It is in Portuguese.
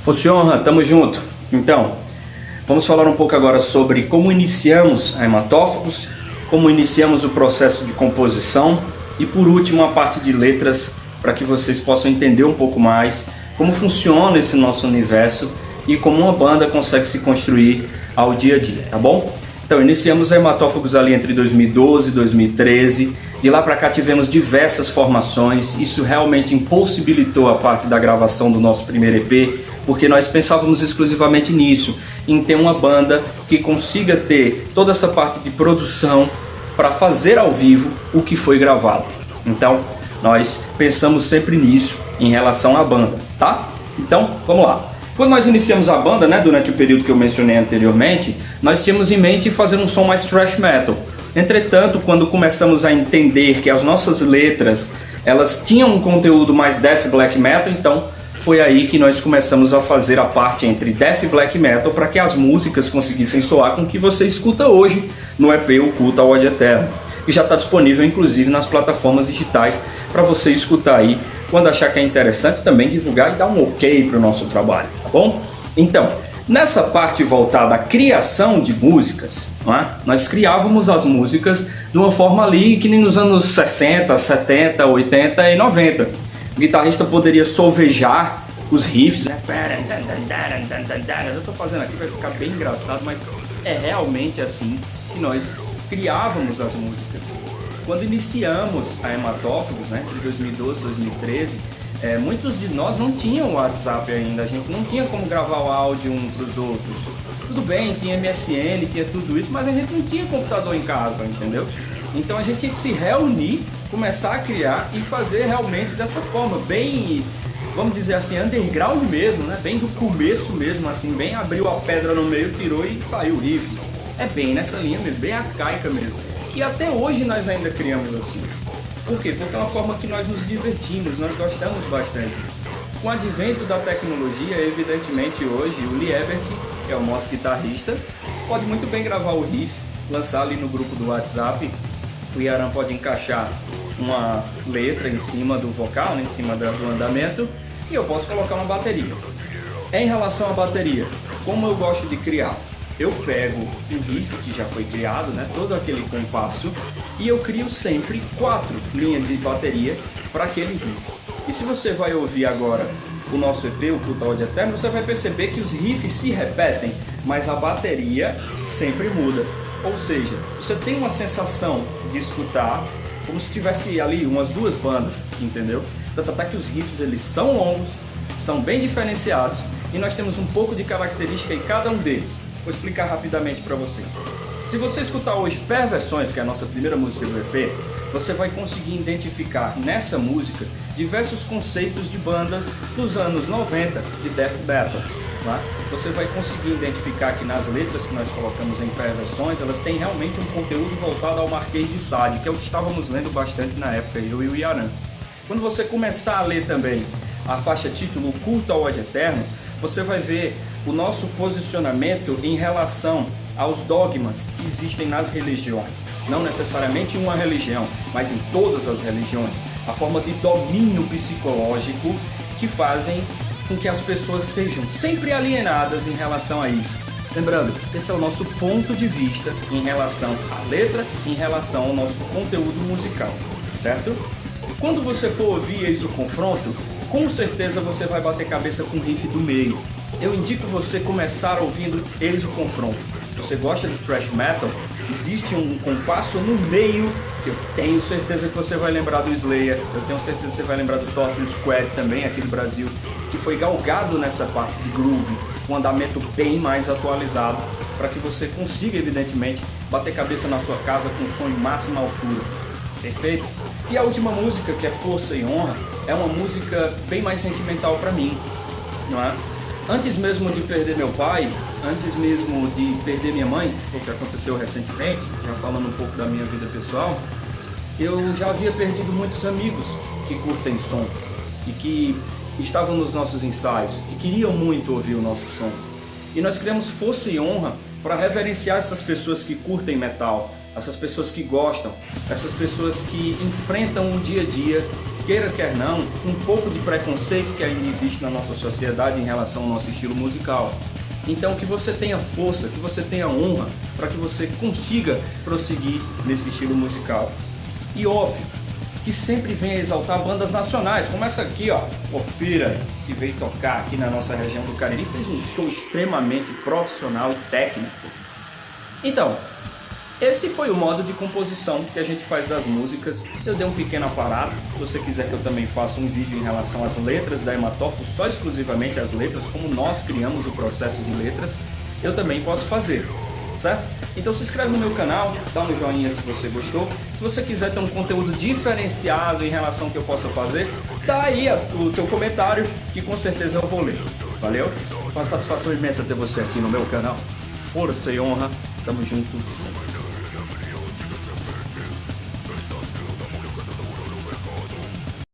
Funciona, tamo junto. Então, vamos falar um pouco agora sobre como iniciamos a Hematófagos, como iniciamos o processo de composição e, por último, a parte de letras, para que vocês possam entender um pouco mais como funciona esse nosso universo e como uma banda consegue se construir ao dia a dia, tá bom? Então, iniciamos a Hematófagos ali entre 2012 e 2013. De lá para cá tivemos diversas formações. Isso realmente impossibilitou a parte da gravação do nosso primeiro EP, porque nós pensávamos exclusivamente nisso, em ter uma banda que consiga ter toda essa parte de produção para fazer ao vivo o que foi gravado. Então, nós pensamos sempre nisso em relação à banda, tá? Então, vamos lá. Quando nós iniciamos a banda, durante o período que eu mencionei anteriormente, nós tínhamos em mente fazer um som mais thrash metal. Entretanto, quando começamos a entender que as nossas letras, elas tinham um conteúdo mais death black metal, então foi aí que nós começamos a fazer a parte entre death e black metal para que as músicas conseguissem soar com o que você escuta hoje no EP O Culto ao Ódio Eterno. E já está disponível inclusive nas plataformas digitais para você escutar aí quando achar que é interessante também divulgar e dar um ok para o nosso trabalho, tá bom? Então, nessa parte voltada à criação de músicas, nós criávamos as músicas de uma forma ali que nem nos anos 60, 70, 80 e 90. O guitarrista poderia solvejar os riffs, Eu estou fazendo aqui, vai ficar bem engraçado, mas é realmente assim que nós criávamos as músicas. Quando iniciamos a Hematófagos, entre 2012 e 2013, muitos de nós não tinham WhatsApp ainda, a gente não tinha como gravar o áudio um para os outros. Tudo bem, tinha MSN, tinha tudo isso, mas a gente não tinha computador em casa, entendeu? Então a gente tinha que se reunir, começar a criar e fazer realmente dessa forma, bem, vamos dizer assim, underground mesmo, bem do começo mesmo, assim, bem abriu a pedra no meio, tirou e saiu o riff. É bem nessa linha mesmo, bem arcaica mesmo. E até hoje nós ainda criamos assim. Por quê? Porque é uma forma que nós nos divertimos, nós gostamos bastante. Com o advento da tecnologia, evidentemente hoje, o Liebert, que é o nosso guitarrista, pode muito bem gravar o riff, lançar ali no grupo do WhatsApp. O Yaran pode encaixar uma letra em cima do vocal, em cima do andamento, e eu posso colocar uma bateria. Em relação à bateria, como eu gosto de criar? Eu pego um riff que já foi criado, todo aquele compasso, e eu crio sempre 4 linhas de bateria para aquele riff. E se você vai ouvir agora o nosso EP, o Culto ao Ódio Eterno, você vai perceber que os riffs se repetem, mas a bateria sempre muda. Ou seja, você tem uma sensação de escutar como se tivesse ali umas 2 bandas, entendeu? Tanto até que os riffs eles são longos, são bem diferenciados, e nós temos um pouco de característica em cada um deles. Vou explicar rapidamente para vocês. Se você escutar hoje Perversões, que é a nossa primeira música do EP, você vai conseguir identificar nessa música diversos conceitos de bandas dos anos 90 de death metal. Você vai conseguir identificar que nas letras que nós colocamos em Perversões, elas têm realmente um conteúdo voltado ao Marquês de Sade, que é o que estávamos lendo bastante na época, eu e o Yaran. Quando você começar a ler também a faixa título O Culto ao Ódio Eterno, você vai ver o nosso posicionamento em relação aos dogmas que existem nas religiões. Não necessariamente em uma religião, mas em todas as religiões. A forma de domínio psicológico que fazem com que as pessoas sejam sempre alienadas em relação a isso. Lembrando, esse é o nosso ponto de vista em relação à letra, em relação ao nosso conteúdo musical, certo? Quando você for ouvir Eis o Confronto, com certeza você vai bater cabeça com o riff do meio. Eu indico você começar ouvindo Eis o Confronto. Você gosta de thrash metal? Existe um compasso no meio, que eu tenho certeza que você vai lembrar do Slayer, eu tenho certeza que você vai lembrar do Torture Squad também aqui do Brasil, que foi galgado nessa parte de groove, um andamento bem mais atualizado, para que você consiga, evidentemente, bater cabeça na sua casa com som em máxima altura. Perfeito? E a última música, que é Força e Honra, é uma música bem mais sentimental para mim, não é? Antes mesmo de perder meu pai, antes mesmo de perder minha mãe, que foi o que aconteceu recentemente, já falando um pouco da minha vida pessoal, eu já havia perdido muitos amigos que curtem som e que estavam nos nossos ensaios, que queriam muito ouvir o nosso som. E nós criamos Força e Honra para reverenciar essas pessoas que curtem metal, essas pessoas que gostam, essas pessoas que enfrentam o dia a dia queira quer não, um pouco de preconceito que ainda existe na nossa sociedade em relação ao nosso estilo musical. Então que você tenha força, que você tenha honra para que você consiga prosseguir nesse estilo musical. E óbvio, que sempre venha exaltar bandas nacionais, como essa aqui, ó, Ofira, que veio tocar aqui na nossa região do Cariri, fez um show extremamente profissional e técnico. Então, esse foi o modo de composição que a gente faz das músicas. Eu dei um pequeno aparato. Se você quiser que eu também faça um vídeo em relação às letras da Hematófagos, só exclusivamente as letras, como nós criamos o processo de letras, eu também posso fazer, certo? Então se inscreve no meu canal, dá um joinha se você gostou. Se você quiser ter um conteúdo diferenciado em relação ao que eu possa fazer, dá aí o teu comentário, que com certeza eu vou ler. Valeu? Foi uma satisfação imensa ter você aqui no meu canal. Força e honra, tamo junto sempre.